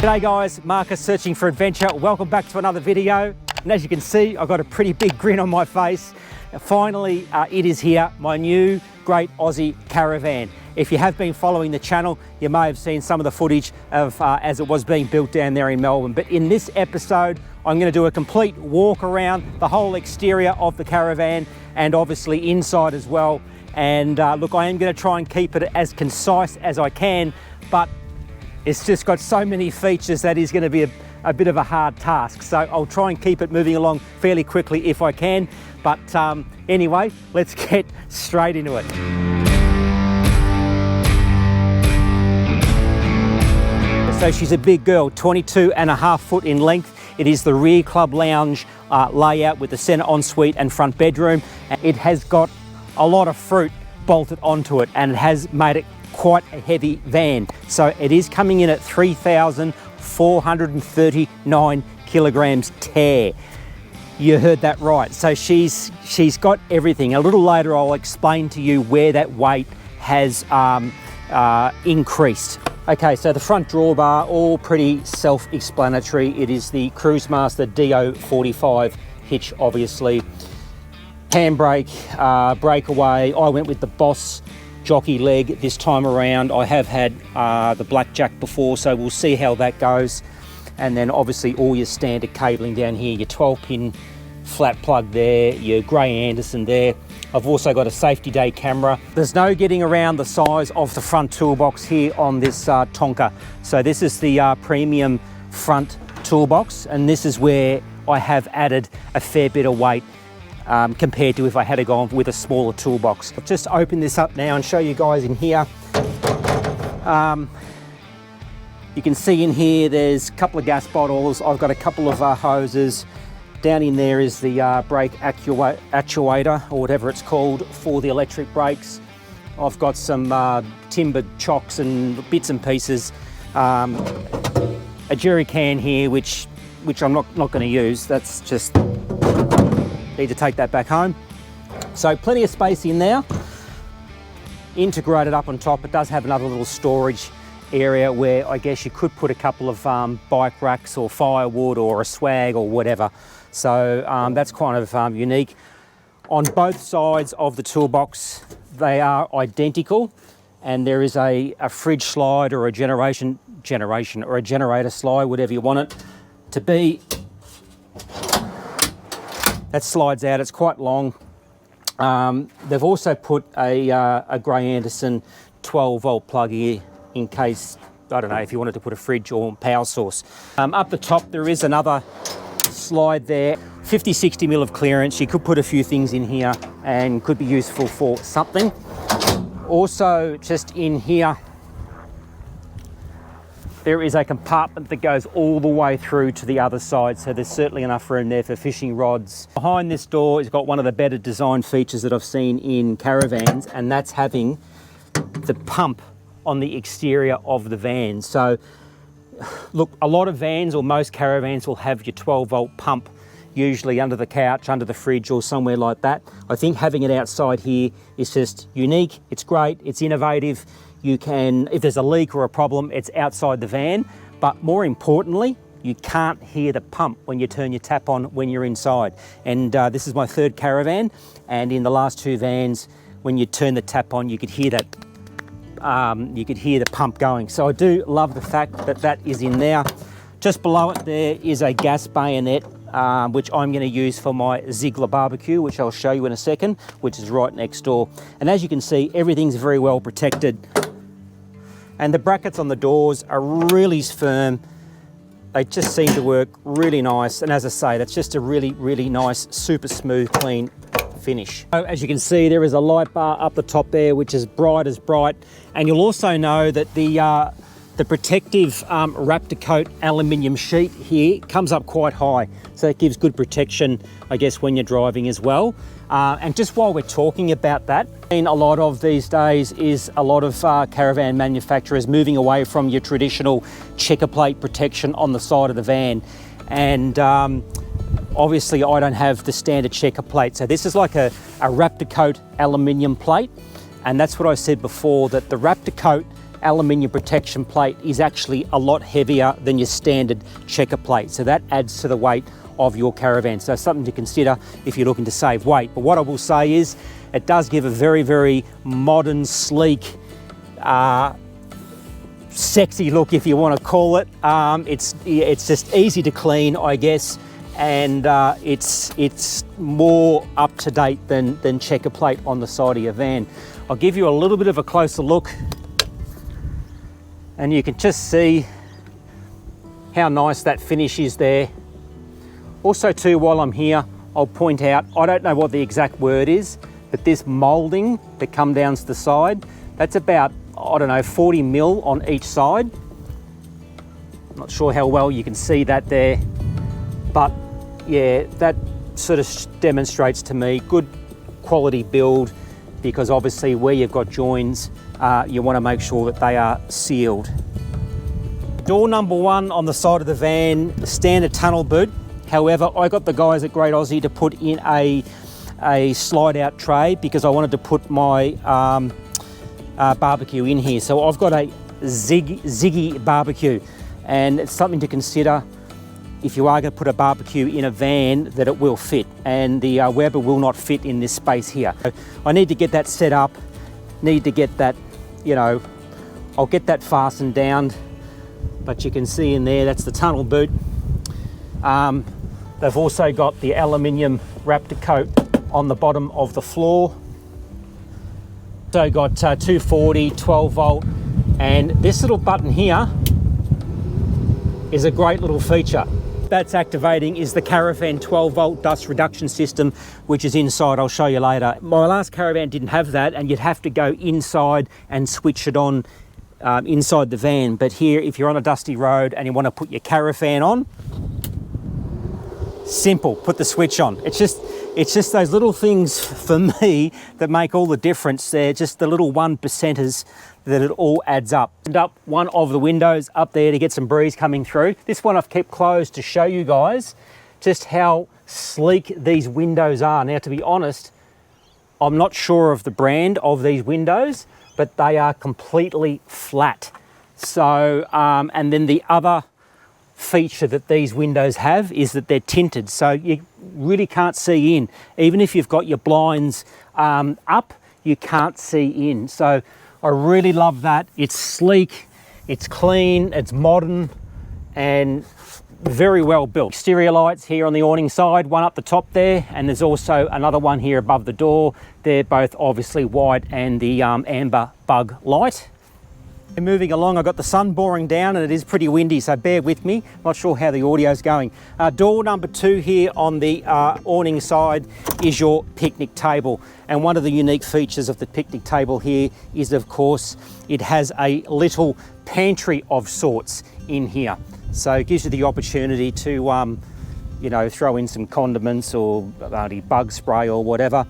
G'day guys, Marcus searching for adventure. Welcome back to another video. And as you can see, I've got a pretty big grin on my face. Finally, it is here, my new Great Aussie Caravan. If you have been following the channel, you may have seen some of the footage of as it was being built down there in Melbourne. But in this episode, I'm going to do a complete walk around the whole exterior of the caravan and obviously inside as well. And look, I am going to try and keep it as concise as I can, but it's just got so many features that is going to be a bit of a hard task. So I'll try and keep it moving along fairly quickly if I can. But anyway, let's get straight into it. So she's a big girl, 22.5 foot in length. It is the rear Club Lounge layout with the center ensuite and front bedroom. It has got a lot of fruit bolted onto it, and it has made it quite a heavy van. So it is coming in at 3,439 kilograms tear. You heard that right. So she's got everything. A little later I'll explain to you where that weight has increased. Okay, so the front drawbar, all pretty self-explanatory. It is the Cruisemaster DO45 hitch, obviously. Handbrake, breakaway. I went with the Boss jockey leg this time around. I have had the Blackjack before, so we'll see how that goes. And then obviously all your standard cabling down here, your 12-pin flat plug there, your Grey Anderson there. I've also got a safety day camera. There's no getting around the size of the front toolbox here on this Tonka. So this is the premium front toolbox, and this is where I have added a fair bit of weight compared to if I had gone with a smaller toolbox. I'll just open this up now and show you guys in here. You can see in here there's a couple of gas bottles. I've got a couple of hoses. Down in there is the brake actuator, or whatever it's called, for the electric brakes. I've got some timbered chocks and bits and pieces. A jerry can here, which I'm not going to use. That's just, need to take that back home. So plenty of space in there. Integrated up on top, it does have another little storage area where I guess you could put a couple of bike racks or firewood or a swag or whatever. So that's kind of unique. On both sides of the toolbox, they are identical, and there is a fridge slide or a generator slide, whatever you want it to be. That slides out, it's quite long. They've also put a Grey Anderson 12-volt plug here in case, I don't know, if you wanted to put a fridge or power source. Up the top there is another slide there, 50-60 mil of clearance. You could put a few things in here and could be useful for something. Also, just in here, there is a compartment that goes all the way through to the other side, so there's certainly enough room there for fishing rods. Behind this door, it's got one of the better design features that I've seen in caravans, and that's having the pump on the exterior of the van. So look, a lot of vans, or most caravans, will have your 12-volt pump, usually under the couch, under the fridge, or somewhere like that. I think having it outside here is just unique. It's great, it's innovative. You can, if there's a leak or a problem, it's outside the van. But more importantly, you can't hear the pump when you turn your tap on when you're inside. And this is my third caravan, and in the last two vans, when you turn the tap on, you could hear that. You could hear the pump going. So I do love the fact that that is in there. Just below it there is a gas bayonet, which I'm going to use for my Ziegler barbecue, which I'll show you in a second, which is right next door. And as you can see, everything's very well protected. And the brackets on the doors are really firm. They just seem to work really nice. And as I say, that's just a really, really nice, super smooth, clean finish. So as you can see, there is a light bar up the top there, which is bright as bright. And you'll also know that the protective Raptor Coat aluminium sheet here comes up quite high. So it gives good protection, I guess, when you're driving as well. And just while we're talking about that, a lot of these days is a lot of caravan manufacturers moving away from your traditional checker plate protection on the side of the van. And obviously I don't have the standard checker plate. So this is like a Raptor Coat aluminium plate. And that's what I said before, that the Raptor Coat aluminium protection plate is actually a lot heavier than your standard checker plate. So that adds to the weight of your caravan. So something to consider if you're looking to save weight. But what I will say is it does give a very, very modern, sleek, sexy look, if you want to call it. It's just easy to clean, I guess, and it's more up to date than checker plate on the side of your van. I'll give you a little bit of a closer look, and you can just see how nice that finish is there. Also too, while I'm here, I'll point out, I don't know what the exact word is, but this moulding that comes down to the side, that's about, I don't know, 40 mil on each side. I'm not sure how well you can see that there, but yeah, that sort of demonstrates to me good quality build, because obviously where you've got joins, you want to make sure that they are sealed. Door number 1 on the side of the van, standard tunnel boot. However, I got the guys at Great Aussie to put in a slide out tray because I wanted to put my barbecue in here. So I've got a Ziggy barbecue, and it's something to consider if you are going to put a barbecue in a van, that it will fit, and the Weber will not fit in this space here. So I need to get that set up, need to get that, you know, I'll get that fastened down, but you can see in there, that's the tunnel boot. They've also got the aluminium Raptor coat on the bottom of the floor. So got 240, 12 volt, and this little button here is a great little feature. That's activating is the Caravan 12 volt dust reduction system, which is inside. I'll show you later. My last Caravan didn't have that, and you'd have to go inside and switch it on inside the van. But here, if you're on a dusty road and you want to put your Caravan on, simple, put the switch on. It's just those little things for me that make all the difference. They're just the little 1%ers that it all adds up. And up one of the windows up there to get some breeze coming through. This one I've kept closed to show you guys just how sleek these windows are. Now, to be honest, I'm not sure of the brand of these windows, but they are completely flat. So, and then the other feature that these windows have is that they're tinted, so you really can't see in. Even if you've got your blinds up, you can't see in. So I really love that. It's sleek, it's clean, it's modern, and very well built. Exterior lights here on the awning side, one up the top there, and there's also another one here above the door. They're both obviously white and the amber bug light. Moving along, I've got the sun boring down and it is pretty windy, so bear with me. Not sure how the audio's going. Door number 2 here on the awning side is your picnic table. And one of the unique features of the picnic table here is, of course, it has a little pantry of sorts in here. So it gives you the opportunity to, you know, throw in some condiments or bug spray or whatever.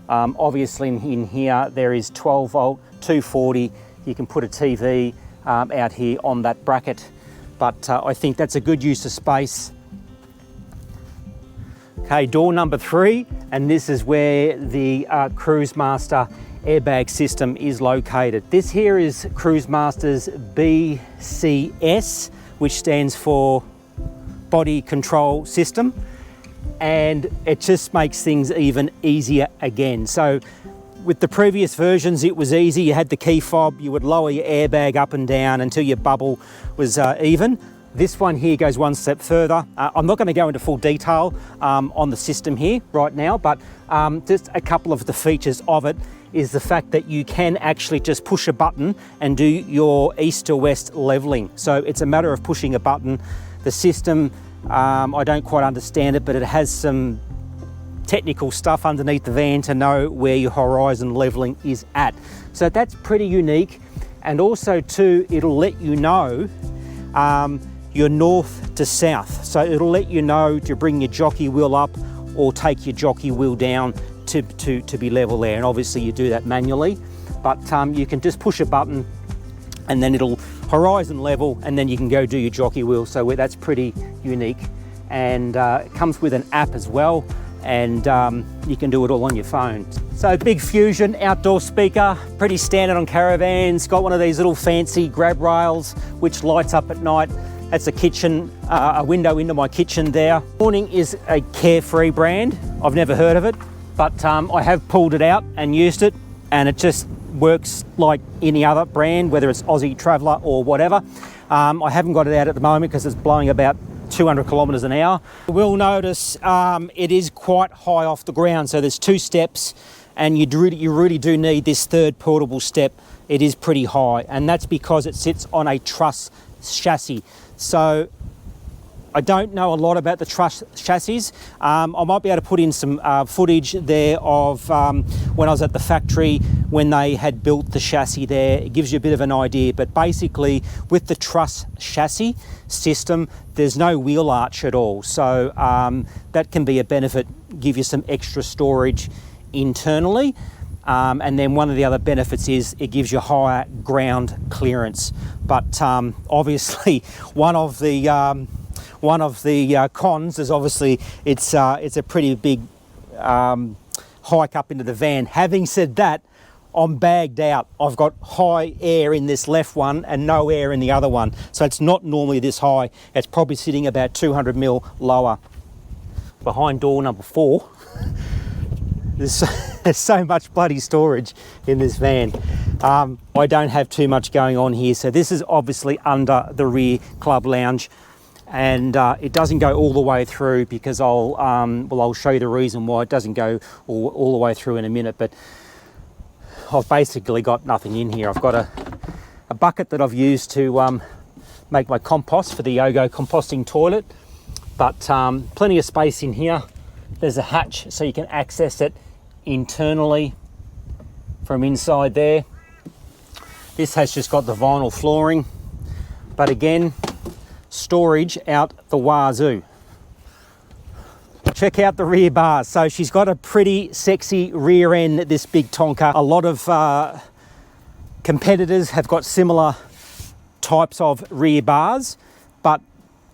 Obviously in here, there is 12 volt, 240. You can put a TV out here on that bracket, but I think that's a good use of space. Okay, door number 3, and this is where the Cruise Master airbag system is located. This here is Cruise Master's BCS, which stands for Body Control System, and it just makes things even easier again. So with the previous versions, it was easy. You had the key fob, you would lower your airbag up and down until your bubble was even. This one here goes one step further. I'm not going to go into full detail on the system here right now, but just a couple of the features of it is the fact that you can actually just push a button and do your east to west leveling. So it's a matter of pushing a button. The system, I don't quite understand it, but it has some technical stuff underneath the van to know where your horizon leveling is at. So that's pretty unique. And also too, it'll let you know your north to south. So it'll let you know to bring your jockey wheel up or take your jockey wheel down to be level there. And obviously you do that manually, but you can just push a button and then it'll horizon level, and then you can go do your jockey wheel. So that's pretty unique. And it comes with an app as well. and you can do it all on your phone. So big Fusion outdoor speaker, pretty standard on caravans. Got one of these little fancy grab rails which lights up at night. That's a kitchen, a window into my kitchen there. Awning is a Carefree brand. I've never heard of it, but I have pulled it out and used it, and it just works like any other brand, whether it's Aussie Traveller or whatever. I haven't got it out at the moment because it's blowing about 200 kilometres an hour. You will notice it is quite high off the ground, so there's 2 steps, and you really do need this third portable step. It is pretty high, and that's because it sits on a truss chassis. So I don't know a lot about the truss chassis. I might be able to put in some footage there of when I was at the factory when they had built the chassis there. It gives you a bit of an idea, but basically with the truss chassis system, there's no wheel arch at all. So that can be a benefit, give you some extra storage internally. And then one of the other benefits is it gives you higher ground clearance. But obviously one of the cons is obviously it's a pretty big hike up into the van. Having said that, I'm bagged out. I've got high air in this left one and no air in the other one. So it's not normally this high. It's probably sitting about 200 mil lower. Behind door number 4, there's so much bloody storage in this van. I don't have too much going on here. So this is obviously under the rear Club Lounge. And it doesn't go all the way through because I'll show you the reason why it doesn't go all the way through in a minute. But I've basically got nothing in here. I've got a bucket that I've used to make my compost for the Yogo composting toilet, but plenty of space in here. There's a hatch so you can access it internally from inside there. This has just got the vinyl flooring, but again, storage out the wazoo. Check out the rear bars. So she's got a pretty sexy rear end, this big Tonka. A lot of competitors have got similar types of rear bars, but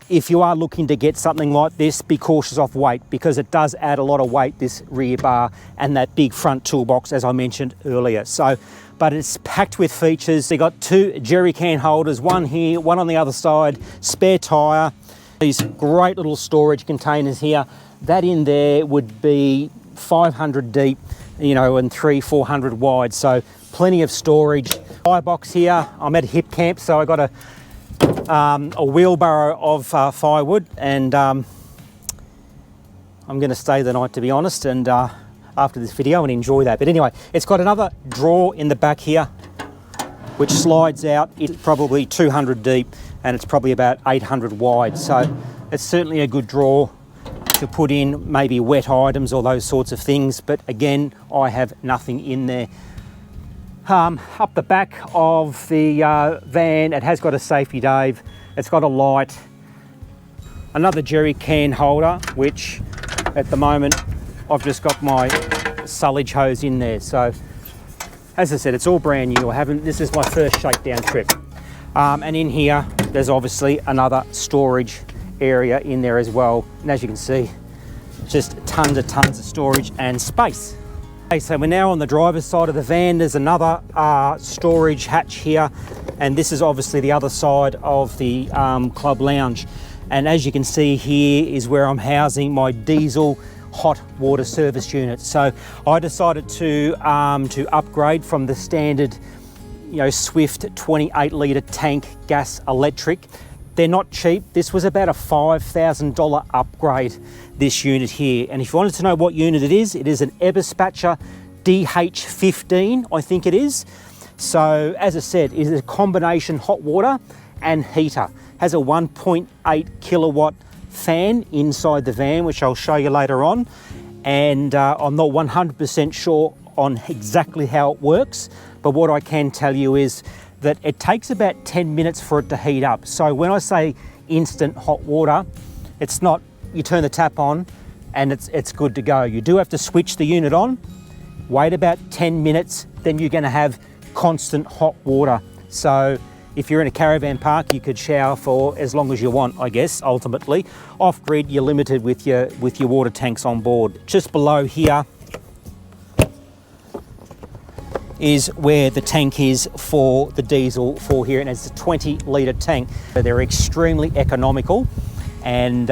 if you are looking to get something like this, be cautious of weight because it does add a lot of weight, this rear bar and that big front toolbox, as I mentioned earlier. So, but it's packed with features. They got 2 jerry can holders, one here, one on the other side, spare tyre, these great little storage containers here. That in there would be 500 deep, you know, and 300-400 wide. So plenty of storage. Firebox here. I'm at a hip camp, so I got a wheelbarrow of firewood, and I'm going to stay the night, to be honest, and after this video and enjoy that. But anyway, it's got another drawer in the back here which slides out. It's probably 200 deep and it's probably about 800 wide, so it's certainly a good drawer to put in maybe wet items or those sorts of things. But again, I have nothing in there. Up the back of the van, it has got a safety Dave. It's got a light, another jerry can holder, which at the moment I've just got my sullage hose in there. So as I said, it's all brand new. This is my first shakedown trip. And in here, there's obviously another storage area in there as well. And as you can see, just tons of storage and space. Okay, so we're now on the driver's side of the van. There's another storage hatch here, and this is obviously the other side of the Club Lounge. And as you can see, here is where I'm housing my diesel hot water service unit. So I decided to upgrade from the standard, you know, Swift 28 litre tank gas electric. They're not cheap. This was about a $5,000 upgrade, this unit here. And if you wanted to know what unit it is an Eberspatcher DH15, I think it is. So as I said, it is a combination hot water and heater. Has a 1.8 kilowatt fan inside the van, which I'll show you later on. And I'm not 100% sure on exactly how it works, but what I can tell you is that it takes about 10 minutes for it to heat up. So when I say instant hot water, it's not you turn the tap on and it's good to go. You do have to switch the unit on, wait about 10 minutes, then you're gonna have constant hot water. So If you're in a caravan park, you could shower for as long as you want, I guess, ultimately. Off-grid, you're limited with your water tanks on board. Just below here is where the tank is for the diesel for here, and it's a 20-litre tank. So they're extremely economical, and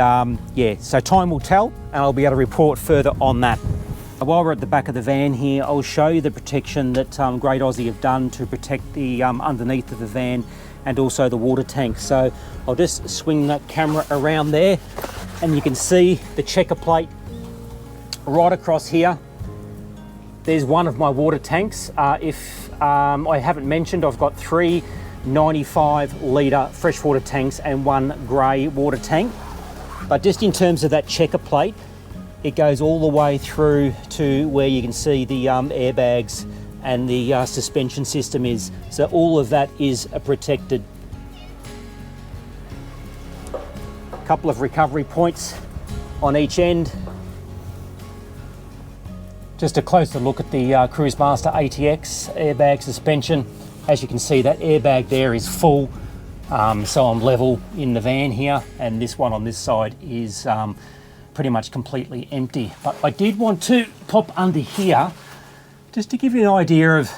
yeah, so time will tell, and I'll be able to report further on that. While we're at the back of the van here, I'll show you the protection that Great Aussie have done to protect the underneath of the van and also the water tank. So I'll just swing that camera around there, and you can see the checker plate right across here. There's one of my water tanks. If I haven't mentioned, I've got 3 95-litre freshwater tanks and 1 grey water tank. But just in terms of that checker plate, it goes all the way through to where you can see the airbags and the suspension system is. So all of that is protected. A couple of recovery points on each end. Just a closer look at the Cruisemaster ATX airbag suspension. As you can see, that airbag there is full, so I'm level in the van here, and this one on this side is pretty much completely empty. But I did want to pop under here just to give you an idea of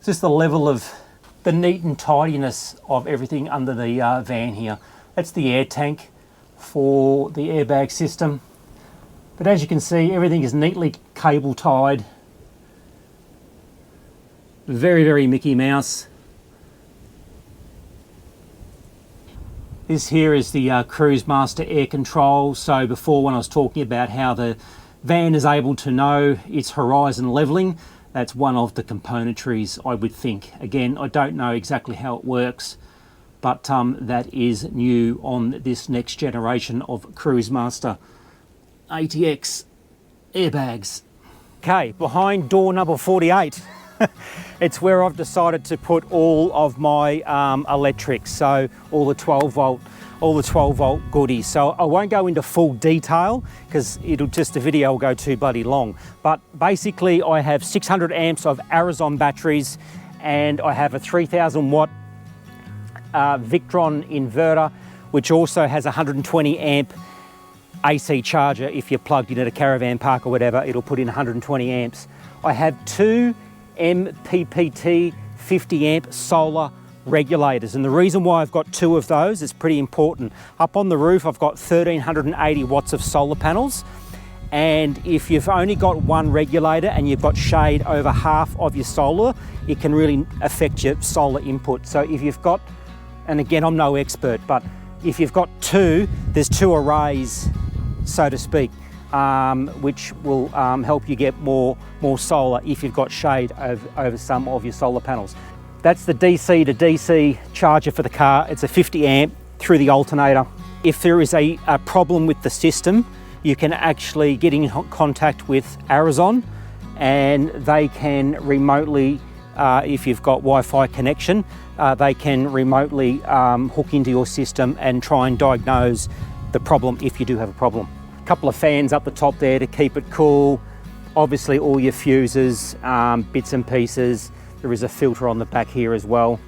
just the level of the neat and tidiness of everything under the van here. That's the air tank for the airbag system. But as you can see, everything is neatly cable tied. Very, very Mickey Mouse. This here is the Cruisemaster air control. So before, when I was talking about how the van is able to know its horizon leveling, that's one of the componentries, I would think. Again, I don't know exactly how it works, but that is new on this next generation of Cruisemaster ATX airbags. Okay, behind door number 48. It's where I've decided to put all of my electrics, so all the 12 volt goodies. So I won't go into full detail because the video will go too bloody long. But basically I have 600 amps of Arizon batteries, and I have a 3000 watt Victron inverter, which also has a 120 amp AC charger. If you're plugged in at a caravan park or whatever, it'll put in 120 amps. I have 2 MPPT 50 amp solar regulators, and the reason why I've got 2 of those is pretty important. Up on the roof I've got 1380 watts of solar panels, and if you've only got 1 regulator and you've got shade over half of your solar, it can really affect your solar input. So if you've got, and again I'm no expert, but if you've got 2, there's 2 arrays, so to speak, which will help you get more solar if you've got shade over some of your solar panels. That's the DC to DC charger for the car. It's a 50 amp through the alternator. If there is a problem with the system, you can actually get in contact with Arizon, and they can remotely, if you've got Wi-Fi connection, they can remotely hook into your system and try and diagnose the problem if you do have a problem. Couple of fans up the top there to keep it cool. Obviously all your fuses, bits and pieces. There is a filter on the back here as well.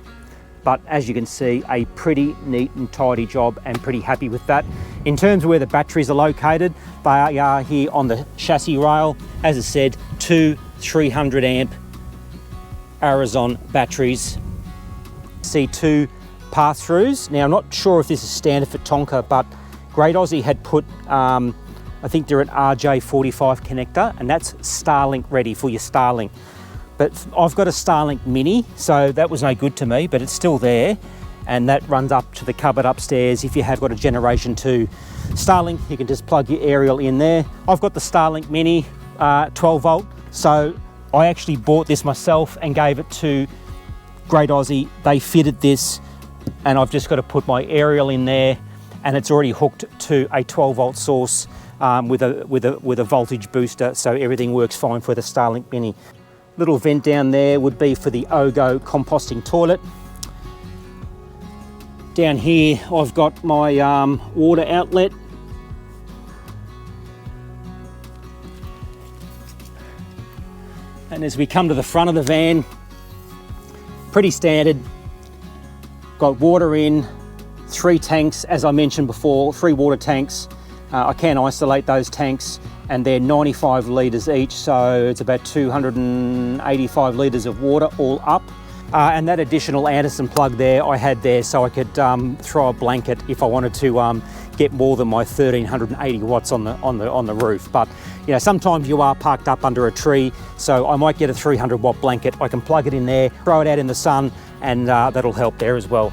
But as you can see, a pretty neat and tidy job, and pretty happy with that. In terms of where the batteries are located, they are here on the chassis rail. As I said, 2 300 amp Arizon batteries. See 2 pass-throughs. Now I'm not sure if this is standard for Tonka, but Great Aussie had put I think they're an RJ45 connector, and that's Starlink ready for your Starlink. But I've got a Starlink Mini, so that was no good to me, but it's still there, and that runs up to the cupboard upstairs. If you have got a Generation 2 Starlink, you can just plug your aerial in there. I've got the Starlink Mini 12 volt, so I actually bought this myself and gave it to Great Aussie. They fitted this, and I've just got to put my aerial in there, and it's already hooked to a 12 volt source with a voltage booster, so everything works fine for the Starlink Mini. Little vent down there would be for the OGO composting toilet. Down here I've got my water outlet. And as we come to the front of the van, pretty standard. Got water in, 3 tanks, as I mentioned before, 3 water tanks. I can isolate those tanks, and they're 95 litres each, so it's about 285 litres of water all up. And that additional Anderson plug there, I had there so I could throw a blanket if I wanted to get more than my 1380 watts on the roof. But you know, sometimes you are parked up under a tree, so I might get a 300 watt blanket. I can plug it in there, throw it out in the sun, and that'll help there as well.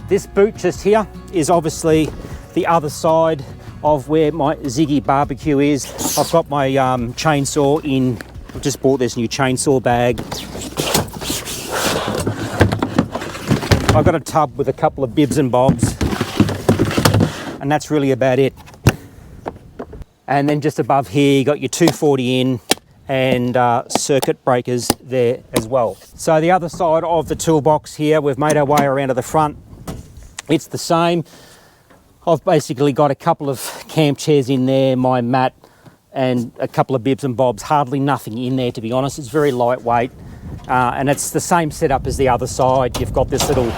This boot just here is obviously the other side of where my Ziggy barbecue is. I've got my chainsaw in. I've just bought this new chainsaw bag. I've got a tub with a couple of bibs and bobs, and that's really about it. And then just above here, you got your 240 in and circuit breakers there as well. So the other side of the toolbox here, we've made our way around to the front. It's the same. I've basically got a couple of camp chairs in there, my mat, and a couple of bibs and bobs. Hardly nothing in there, to be honest. It's very lightweight. And it's the same setup as the other side. You've got this little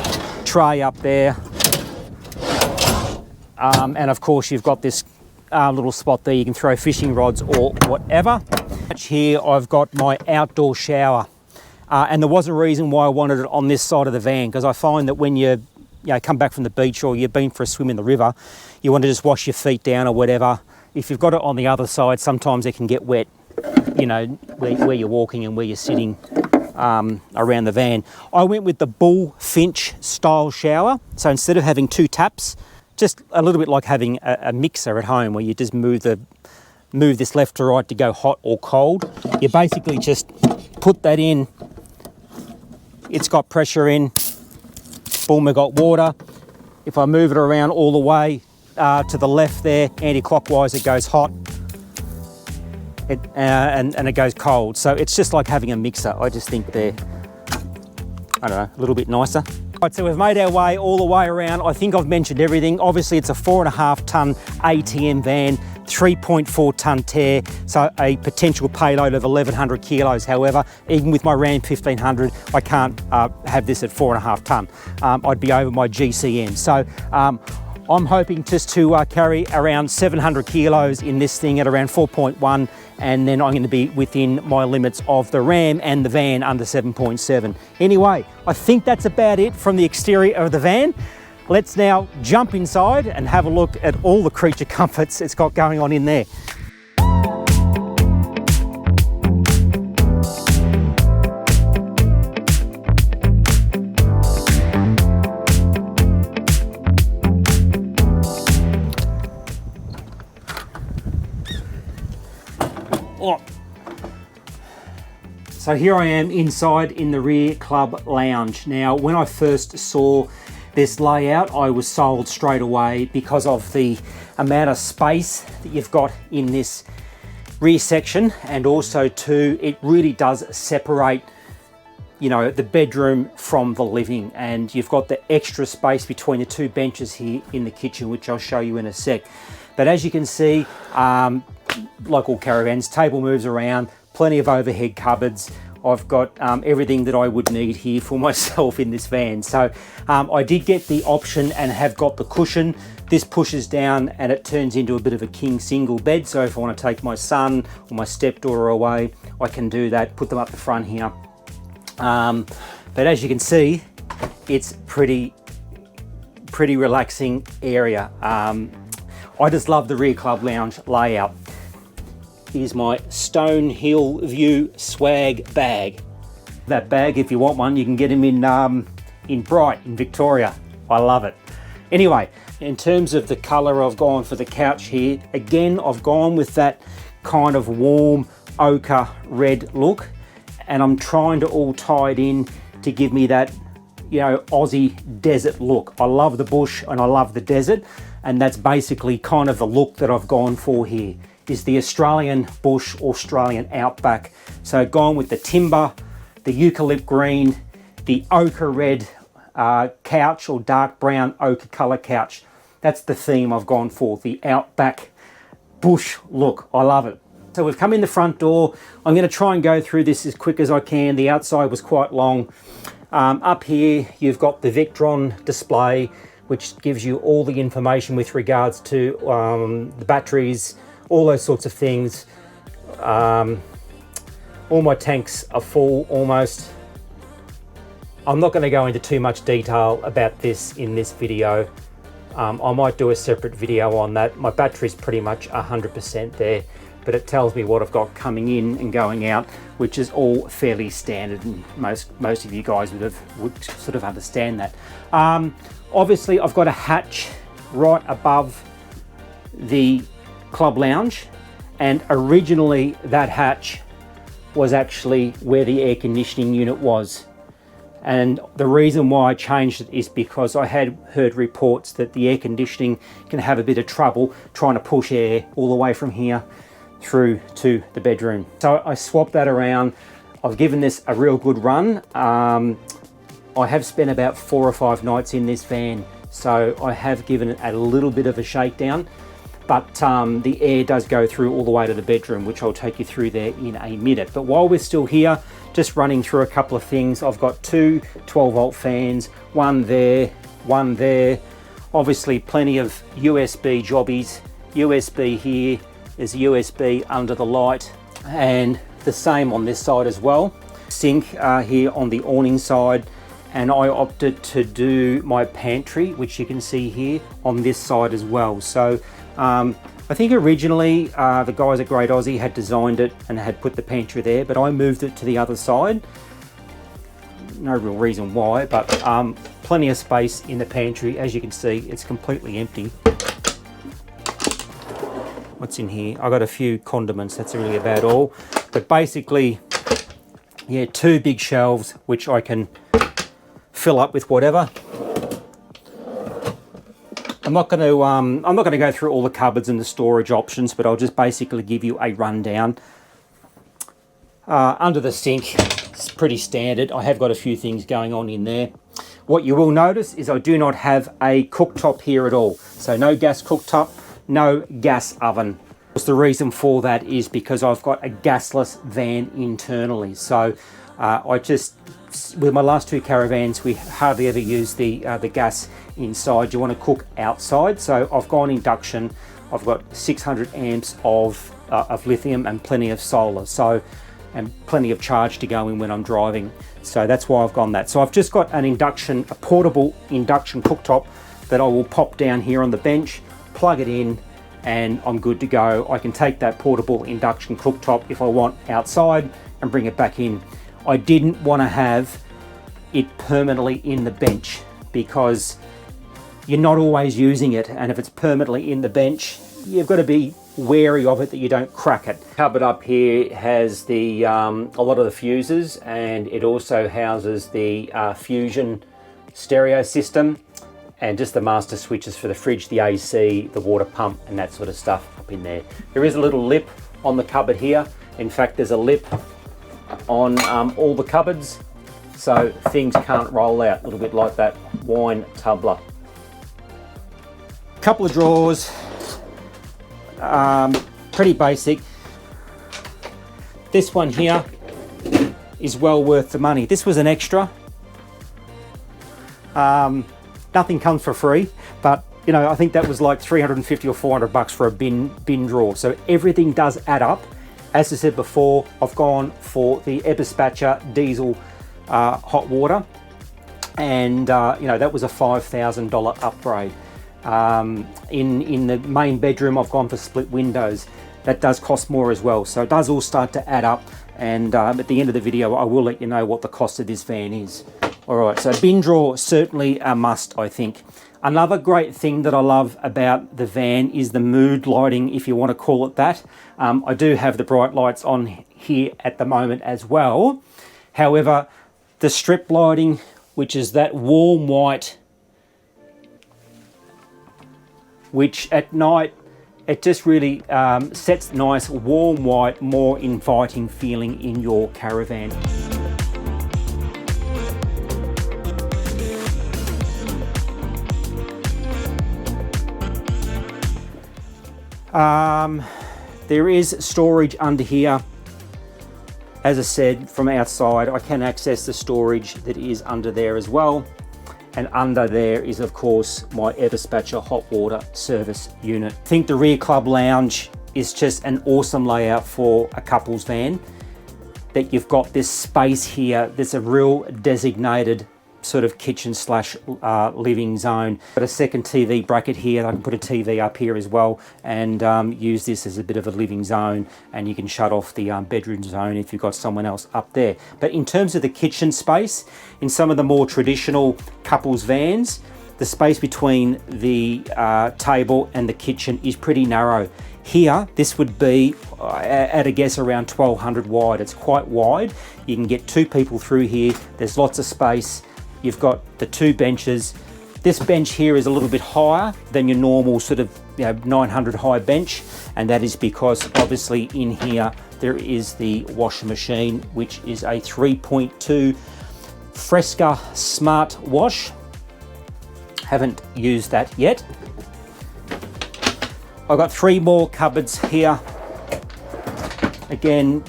tray up there. And of course you've got this little spot there you can throw fishing rods or whatever. Here I've got my outdoor shower. And there was a reason why I wanted it on this side of the van, because I find that when you come back from the beach or you've been for a swim in the river, you want to just wash your feet down or whatever. If you've got it on the other side, sometimes it can get wet, you know, where you're walking and where you're sitting. Around the van. I went with the bull finch style shower. So instead of having 2 taps, just a little bit like having a mixer at home where you just move this left to right to go hot or cold. You basically just put that in. It's got pressure in. Boom, we got water. If I move it around all the way to the left there, anti-clockwise, it goes hot. And it goes cold. So it's just like having a mixer. I just think they're, I don't know, a little bit nicer. Right, so we've made our way all the way around. I think I've mentioned everything. Obviously it's a 4.5 tonne ATM van, 3.4 tonne tear, so a potential payload of 1,100 kilos. However, even with my Ram 1500, I can't have this at 4.5 tonne. I'd be over my GCN. So I'm hoping just to carry around 700 kilos in this thing at around 4.1, and then I'm going to be within my limits of the Ram and the van under 7.7. Anyway, I think that's about it from the exterior of the van. Let's now jump inside and have a look at all the creature comforts it's got going on in there. So here I am inside in the rear club lounge. Now, when I first saw this layout, I was sold straight away because of the amount of space that you've got in this rear section, and also too, it really does separate, you know, the bedroom from the living, and you've got the extra space between the 2 benches here in the kitchen, which I'll show you in a sec. But as you can see, like all caravans, table moves around, plenty of overhead cupboards. I've got everything that I would need here for myself in this van. So I did get the option and have got the cushion. This pushes down and it turns into a bit of a king single bed. So if I want to take my son or my stepdaughter away, I can do that, put them up the front here. But as you can see, it's pretty relaxing area. I just love the rear club lounge layout. Here's my Stone Hill View swag bag. That bag, if you want one, you can get them in Bright in Victoria. I love it. Anyway, in terms of the colour, I've gone for the couch here. Again, I've gone with that kind of warm ochre red look, and I'm trying to all tie it in to give me that, you know, Aussie desert look. I love the bush and I love the desert, and that's basically kind of the look that I've gone for here, is the Australian bush, Australian outback. So gone with the timber, the eucalypt green, the ochre red couch, or dark brown ochre colour couch. That's the theme I've gone for, the outback bush look. I love it. So we've come in the front door. I'm going to try and go through this as quick as I can. The outside was quite long. Up here, you've got the Victron display, which gives you all the information with regards to the batteries, all those sorts of things. All my tanks are full almost. I'm not going to go into too much detail about this in this video. I might do a separate video on that. My battery's pretty much 100% there, but it tells me what I've got coming in and going out, which is all fairly standard, and most of you guys would sort of understand that. Obviously, I've got a hatch right above the Club Lounge, and originally that hatch was actually where the air conditioning unit was. And the reason why I changed it is because I had heard reports that the air conditioning can have a bit of trouble trying to push air all the way from here through to the bedroom. So I swapped that around. I've given this a real good run. I have spent about 4 or 5 nights in this van, so I have given it a little bit of a shakedown, but the air does go through all the way to the bedroom, which I'll take you through there in a minute. But while we're still here, just running through a couple of things. I've got 2 12-volt fans, one there, one there. Obviously plenty of USB jobbies, USB here, there's USB under the light, and the same on this side as well. Sink here on the awning side, and I opted to do my pantry, which you can see here, on this side as well. So I think originally the guys at Great Aussie had designed it and had put the pantry there, but I moved it to the other side. No real reason why, but plenty of space in the pantry. As you can see, it's completely empty. What's in here? I got a few condiments, that's really about all. But basically, yeah, 2 big shelves which I can fill up with whatever. I'm not going to go through all the cupboards and the storage options, but I'll just basically give you a rundown. Under the sink, it's pretty standard. I have got a few things going on in there. What you will notice is I do not have a cooktop here at all. So no gas cooktop, no gas oven. The reason for that is because I've got a gasless van internally. So with my last 2 caravans, we hardly ever use the gas inside. You want to cook outside, so I've gone induction. I've got 600 amps of lithium and plenty of solar, and plenty of charge to go in when I'm driving. So that's why I've gone that. So I've just got a portable induction cooktop that I will pop down here on the bench, plug it in, and I'm good to go. I can take that portable induction cooktop if I want outside and bring it back in. I didn't want to have it permanently in the bench because you're not always using it, and if it's permanently in the bench, you've got to be wary of it that you don't crack it. Cupboard up here has a lot of the fuses, and it also houses the Fusion stereo system, and just the master switches for the fridge, the AC, the water pump, and that sort of stuff up in there. There is a little lip on the cupboard here. In fact, there's a lip on all the cupboards, so things can't roll out, a little bit like that wine tumbler. Couple of drawers, pretty basic. This one here is well worth the money. This was an extra. Nothing comes for free, but you know, I think that was like 350 or 400 bucks for a bin drawer. So everything does add up. As I said before, I've gone for the Eberspacher diesel hot water, and you know, that was a $5,000 upgrade. In the main bedroom, I've gone for split windows. That does cost more as well, so it does all start to add up, and at the end of the video I will let you know what the cost of this van is. Alright, so bin drawer, certainly a must, I think. Another great thing that I love about the van is the mood lighting, if you want to call it that. I do have the bright lights on here at the moment as well. However, the strip lighting, which is that warm white, which at night, it just really sets nice warm white, more inviting feeling in your caravan. There is storage under here. As I said, from outside, I can access the storage that is under there as well. And under there is, of course, my Everspatcher hot water service unit. I think the rear club lounge is just an awesome layout for a couple's van. That you've got this space here, there's a real designated sort of kitchen slash living zone. Got a second TV bracket here. I can put a TV up here as well and use this as a bit of a living zone, and you can shut off the bedroom zone if you've got someone else up there. But in terms of the kitchen space, in some of the more traditional couples vans, the space between the table and the kitchen is pretty narrow. Here, this would be, at a guess, around 1200 wide. It's quite wide. You can get 2 people through here. There's lots of space. You've got the 2 benches. This bench here is a little bit higher than your normal sort of 900 high bench, and that is because obviously in here there is the washing machine, which is a 3.2 Fresca Smart Wash. Haven't used that yet. I've got 3 more cupboards here. Again,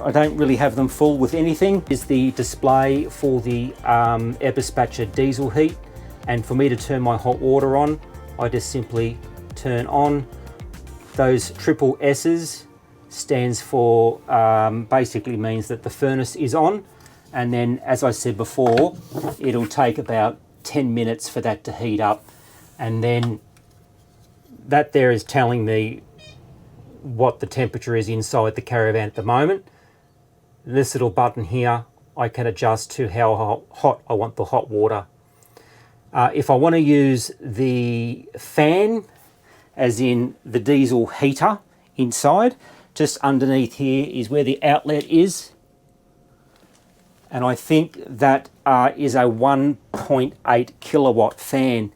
I don't really have them full with anything. Is the display for the Everspatcher diesel heat, and for me to turn my hot water on, I just simply turn on. Those triple S's stands for, basically means that the furnace is on, and then, as I said before, it'll take about 10 minutes for that to heat up, and then that there is telling me what the temperature is inside the caravan at the moment. This little button here, I can adjust to how hot I want the hot water. If I want to use the fan, as in the diesel heater inside, just underneath here is where the outlet is. And I think that is a 1.8 kilowatt fan.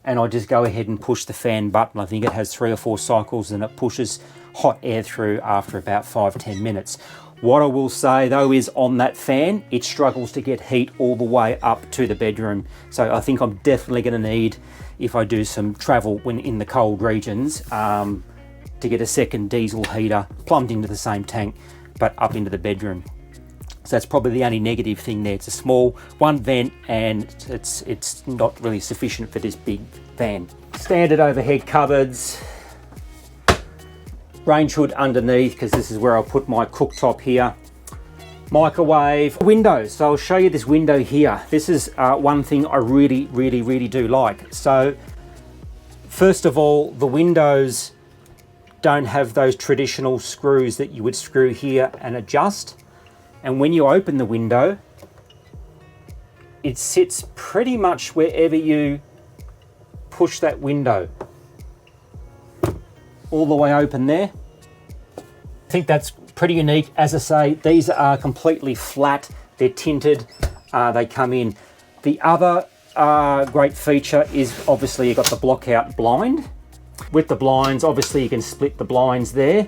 And I just go ahead and push the fan button. I think it has 3 or 4 cycles and it pushes hot air through after about 5-10 minutes. What I will say though is on that fan, it struggles to get heat all the way up to the bedroom. So I think I'm definitely going to need, if I do some travel when in the cold regions, to get a second diesel heater plumbed into the same tank, but up into the bedroom. So that's probably the only negative thing there. It's a small 1 vent and it's not really sufficient for this big van. Standard overhead cupboards, range hood underneath, because this is where I'll put my cooktop here. Microwave, windows. So I'll show you this window here. This is one thing I really do like. So first of all, the windows don't have those traditional screws that you would screw here and adjust. And when you open the window, it sits pretty much wherever you push that window. All the way open there. I think that's pretty unique. As I say, these are completely flat. They're tinted. They come in. The other great feature is obviously you've got the block out blind. With the blinds, obviously you can split the blinds there.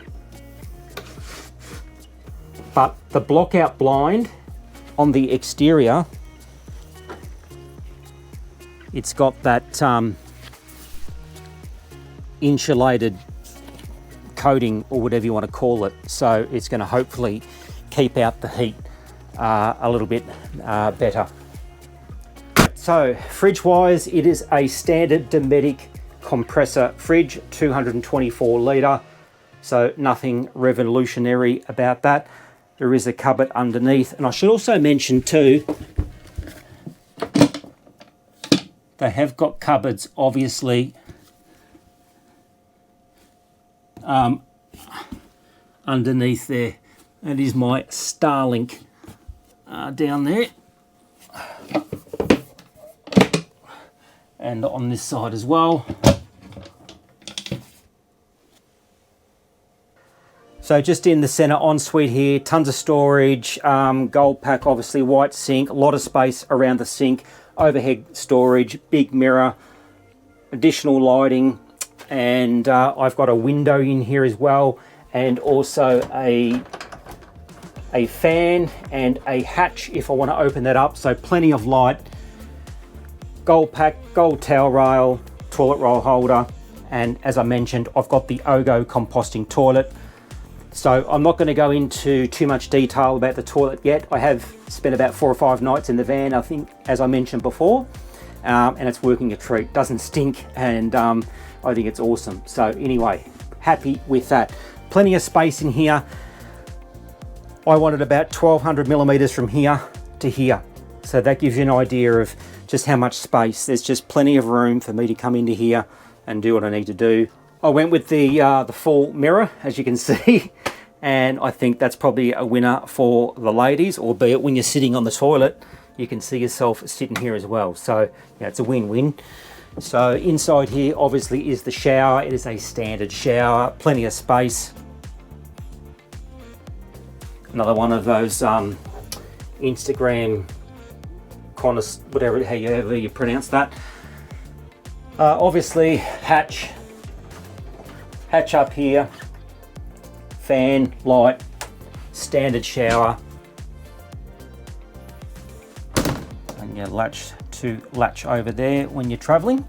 But the block out blind on the exterior, it's got that insulated coating or whatever you want to call it. So it's going to hopefully keep out the heat a little bit better. So fridge wise, it is a standard Dometic compressor fridge, 224 litre. So nothing revolutionary about that. There is a cupboard underneath. And I should also mention too, they have got cupboards obviously underneath there. That is my Starlink down there. And on this side as well. So just in the center ensuite here, tons of storage, gold pack, obviously white sink, a lot of space around the sink, overhead storage, big mirror, additional lighting, and I've got a window in here as well, and also a fan and a hatch if I want to open that up, so plenty of light. Gold pack, gold towel rail, toilet roll holder, and as I mentioned, I've got the Ogo composting toilet. So I'm not going to go into too much detail about the toilet yet. I have spent about 4 or 5 nights in the van, I think, as I mentioned before, and it's working a treat. Doesn't stink, and I think it's awesome. So anyway, happy with that. Plenty of space in here. I wanted about 1200 millimeters from here to here. So that gives you an idea of just how much space. There's just plenty of room for me to come into here and do what I need to do. I went with the full mirror, as you can see, and I think that's probably a winner for the ladies, albeit when you're sitting on the toilet, you can see yourself sitting here as well. So yeah, it's a win-win. So inside here obviously is the shower. It is a standard shower, plenty of space. Another one of those Instagram whatever, however you pronounce that. Obviously hatch up here, fan, light, standard shower, and your latch over there when you're traveling.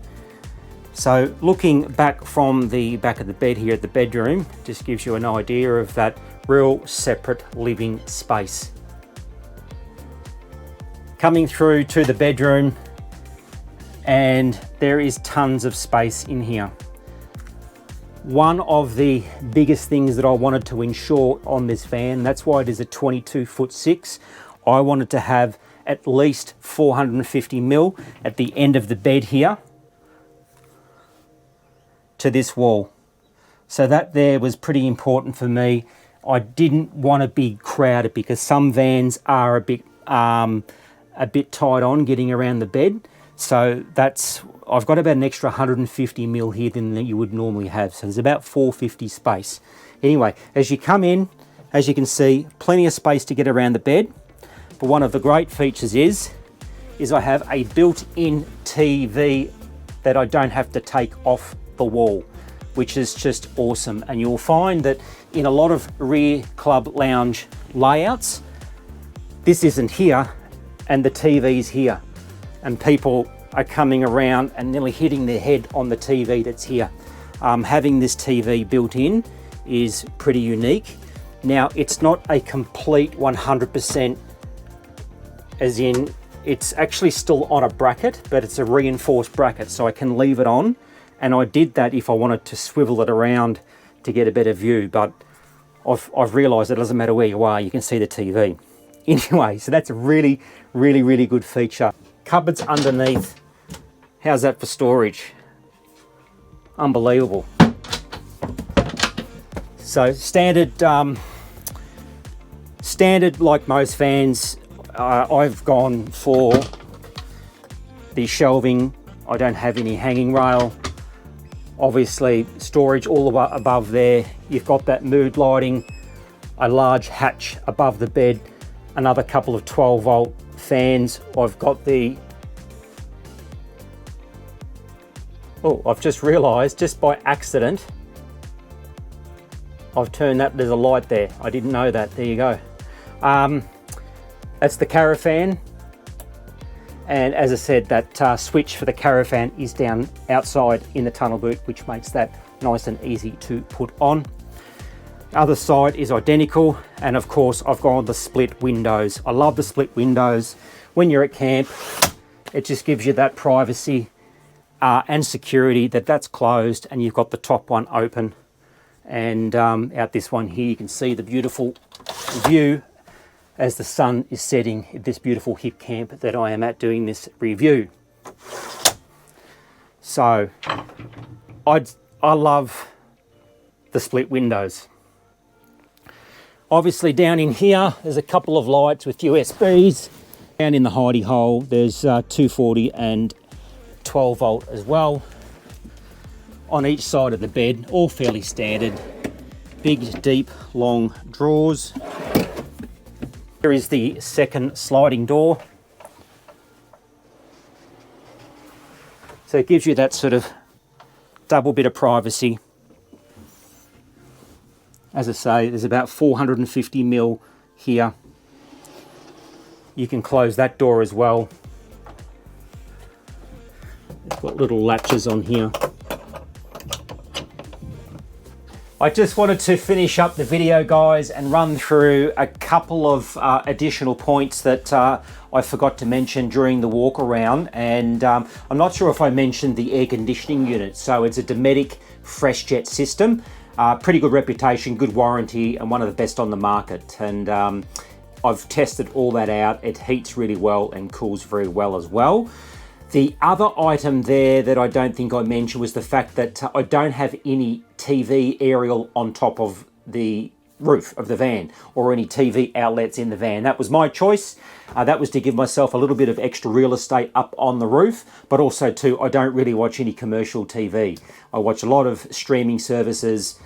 So looking back from the back of the bed here at the bedroom, just gives you an idea of that real separate living space. Coming through to the bedroom, and there is tons of space in here. One of the biggest things that I wanted to ensure on this van, that's why it is a 22'6", I wanted to have at least 450 mil at the end of the bed here to this wall. So that there was pretty important for me. I didn't want to be crowded because some vans are a bit tight on getting around the bed. So I've got about an extra 150 mil here than you would normally have. So there's about 450 space. Anyway, as you come in, as you can see, plenty of space to get around the bed. But one of the great features is I have a built-in TV that I don't have to take off the wall, which is just awesome. And you'll find that in a lot of rear club lounge layouts, this isn't here and the TV's here. And people are coming around and nearly hitting their head on the TV that's here. Having this TV built in is pretty unique. Now, it's not a complete 100%, as in it's actually still on a bracket, but it's a reinforced bracket, so I can leave it on. And I did that if I wanted to swivel it around to get a better view, but I've realized it doesn't matter where you are, you can see the TV. Anyway, so that's a really, really, really good feature. Cupboards underneath. How's that for storage? Unbelievable. So standard like most vans, I've gone for the shelving. I don't have any hanging rail. Obviously storage all the way above there. You've got that mood lighting, a large hatch above the bed, another couple of 12-volt fans. I've got the, I've just realized, just by accident, I've turned that, there's a light there. I didn't know that, there you go. That's the Caravan. And as I said, that switch for the Caravan is down outside in the tunnel boot, which makes that nice and easy to put on. Other side is identical, and of course I've gone with the split windows. I love the split windows. When you're at camp, it just gives you that privacy and security that that's closed, and you've got the top one open. And out this one here, you can see the beautiful view as the sun is setting at this beautiful hip camp that I am at doing this review. So I love the split windows. Obviously down in here, there's a couple of lights with USBs. Down in the hidey hole, there's 240 and 12 volt as well. On each side of the bed, all fairly standard. Big, deep, long drawers. Here is the second sliding door. So it gives you that sort of double bit of privacy. As I say, there's about 450 mil here. You can close that door as well. It's got little latches on here. I just wanted to finish up the video, guys, and run through a couple of additional points that I forgot to mention during the walk around. And I'm not sure if I mentioned the air conditioning unit. So it's a Dometic FreshJet system, pretty good reputation, good warranty, and one of the best on the market. And I've tested all that out. It heats really well and cools very well as well. The other item there that I don't think I mentioned was the fact that I don't have any TV aerial on top of the roof of the van or any TV outlets in the van. That was my choice. That was to give myself a little bit of extra real estate up on the roof, but also too, I don't really watch any commercial TV. I watch a lot of streaming services,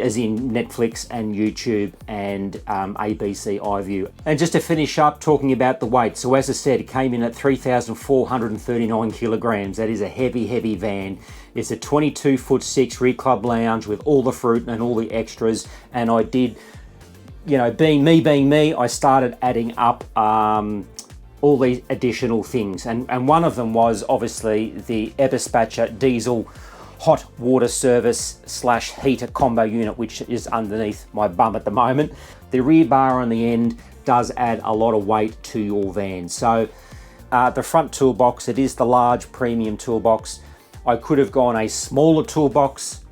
as in Netflix and YouTube and ABC iView. And just to finish up talking about the weight, so as I said, it came in at 3,439 kilograms. That is a heavy van. It's a 22'6" rear Club Lounge with all the fruit and all the extras. And I did, you know, being me, I started adding up all these additional things. And one of them was obviously the Eberspacher diesel hot water service / heater combo unit, which is underneath my bum at the moment. The rear bar on the end does add a lot of weight to your van. So the front toolbox, it is the large premium toolbox. I could have gone a smaller toolbox.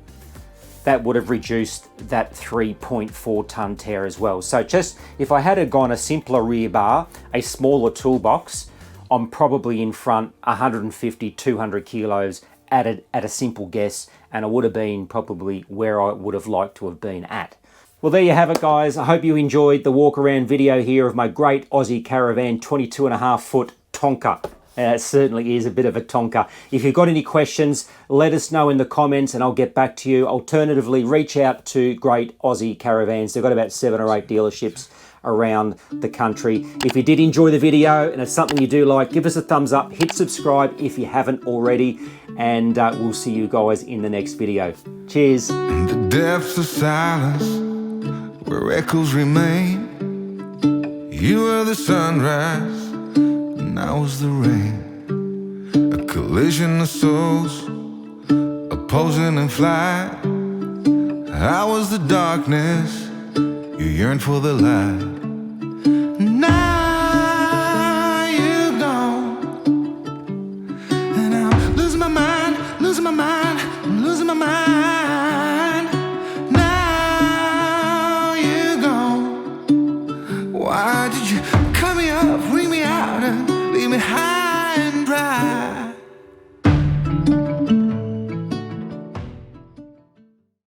That would have reduced that 3.4 ton tear as well. So just if I had gone a simpler rear bar, a smaller toolbox, I'm probably in front 150, 200 kilos added at a simple guess, and I would have been probably where I would have liked to have been at. Well, there you have it, guys. I hope you enjoyed the walk around video here of my Great Aussie Caravan 22.5 foot Tonka. It certainly is a bit of a Tonka. If you've got any questions, let us know in the comments and I'll get back to you. Alternatively, reach out to Great Aussie Caravans. They've got about 7 or 8 dealerships around the country. If you did enjoy the video and it's something you do like, give us a thumbs up, hit subscribe if you haven't already, and we'll see you guys in the next video. Cheers. In the depths of silence, where echoes remain, you were the sunrise and I was the rain. A collision of souls, opposing in flight. I was the darkness, you yearned for the light.